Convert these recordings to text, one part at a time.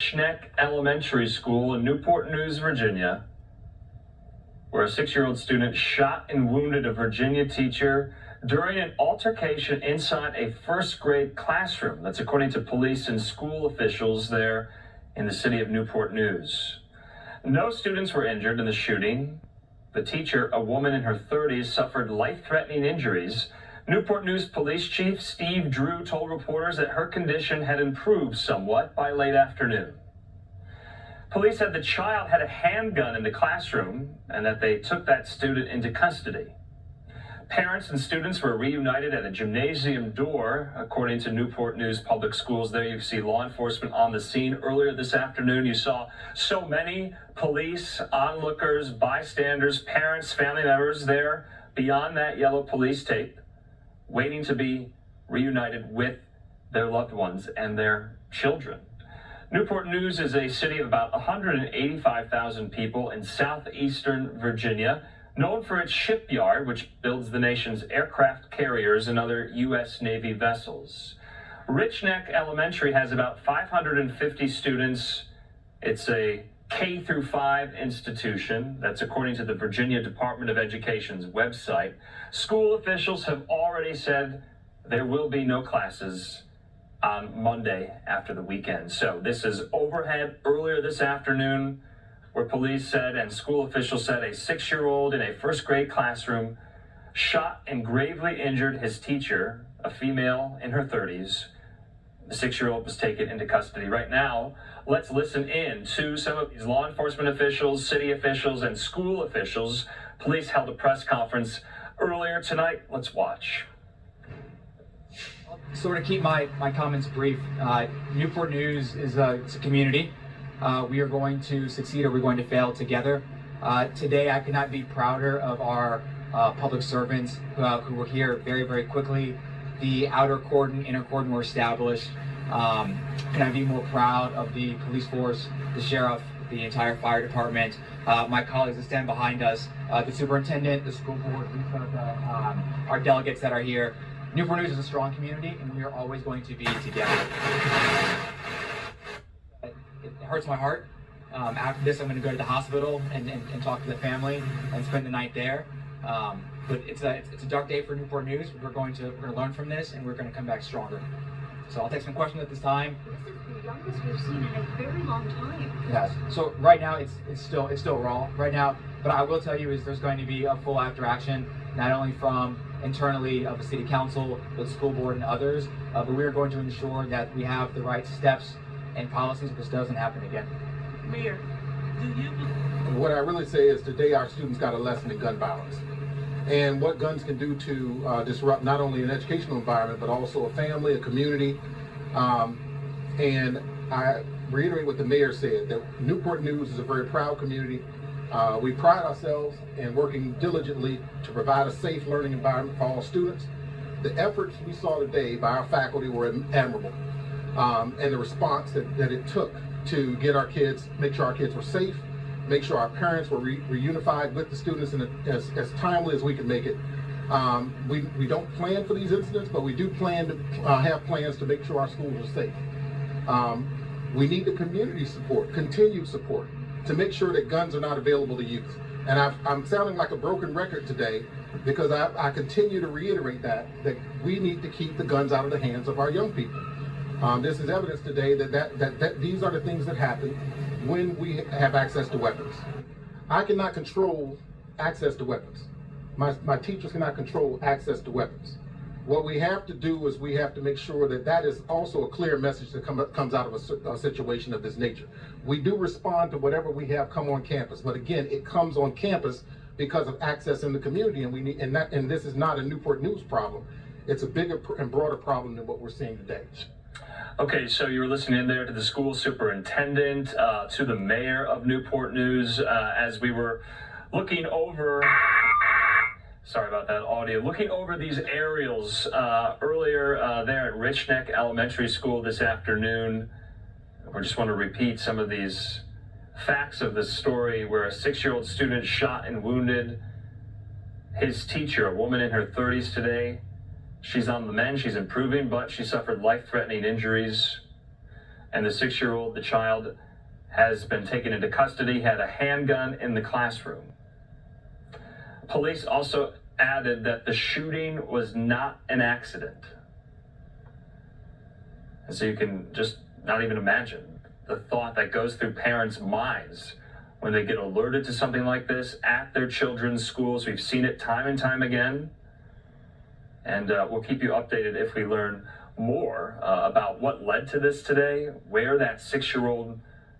Schneck Elementary School in Newport News, Virginia, where a 6-year-old student shot and wounded a Virginia teacher during an altercation inside a first-grade classroom. That's according to police and school officials there in the city of Newport News. No students were injured in the shooting. The teacher, a woman in her 30s, suffered life-threatening injuries. Newport News Police Chief Steve Drew told reporters that her condition had improved somewhat by late afternoon. Police said the child had a handgun in the classroom and that they took that student into custody. Parents and students were reunited at a gymnasium door, according to Newport News Public Schools. There you see law enforcement on the scene. Earlier this afternoon, you saw so many police, onlookers, bystanders, parents, family members there beyond that yellow police tape, waiting to be reunited with their loved ones and their children. Newport News is a city of about 185,000 people in southeastern Virginia, known for its shipyard, which builds the nation's aircraft carriers and other U.S. Navy vessels. Rich Neck Elementary has about 550 students. It's a K-5 institution. That's according to the Virginia Department of Education's website. School officials have already said there will be no classes on Monday after the weekend. So this is overhead earlier this afternoon, where police said and school officials said a 6-year-old in a first-grade classroom shot and gravely injured his teacher, a female in her 30s. The 6-year-old was taken into custody. Right now, let's listen in to some of these law enforcement officials, city officials, and school officials. Police held a press conference earlier tonight. Let's watch. So to keep my comments brief, Newport News is it's a community. We are going to succeed or we're going to fail together. Today I could not be prouder of our public servants who were here very, very quickly. The outer cordon, inner cordon were established. Could I be more proud of the police force, the sheriff, the entire fire department, my colleagues that stand behind us, the superintendent, the school board, our delegates that are here. Newport News is a strong community, and we are always going to be together. It hurts my heart. After this, I'm going to go to the hospital and talk to the family and spend the night there. But it's a dark day for Newport News. We're going to learn from this, and we're going to come back stronger. So I'll take some questions at this time. This is the youngest we've seen in a very long time. Yes. So right now it's still raw right now. But I will tell you is there's going to be a full after action, not only from internally of the city council, the school board, and others, but we are going to ensure that we have the right steps and policies. This doesn't happen again. Mayor, do you? What I really say is today our students got a lesson in gun violence and what guns can do to disrupt not only an educational environment but also a family, a community. And I reiterate what the mayor said, that Newport News is a very proud community. We pride ourselves in working diligently to provide a safe learning environment for all students. The efforts we saw today by our faculty were admirable, and the response that it took to get our kids, make sure our kids were safe, make sure our parents were reunified with the students in as timely as we can make it. We don't plan for these incidents, but we do plan to have plans to make sure our schools are safe. We need the community support, continued support, to make sure that guns are not available to youth. And I'm sounding like a broken record today because I continue to reiterate that we need to keep the guns out of the hands of our young people. This is evidence today that these are the things that happen when we have access to weapons. I cannot control access to weapons. My teachers cannot control access to weapons. What we have to do is we have to make sure that is also a clear message that comes out of a situation of this nature. We do respond to whatever we have come on campus, but again, it comes on campus because of access in the community, and this is not a Newport News problem. It's a bigger and broader problem than what we're seeing today. Okay, so you were listening in there to the school superintendent, to the mayor of Newport News, as we were looking over. Sorry about that audio. Looking over these aerials earlier there at Rich Neck Elementary School this afternoon. We just want to repeat some of these facts of this story where a 6-year-old student shot and wounded his teacher, a woman in her 30s today. She's on the mend, she's improving, but she suffered life-threatening injuries. and the 6-year-old, the child, has been taken into custody, had a handgun in the classroom. Police also added that the shooting was not an accident. And so you can just not even imagine the thought that goes through parents' minds when they get alerted to something like this at their children's schools. We've seen it time and time again. And we'll keep you updated if we learn more about what led to this today, where that 6-year-old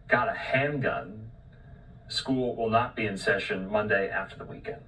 got a handgun. School will not be in session Monday after the weekend.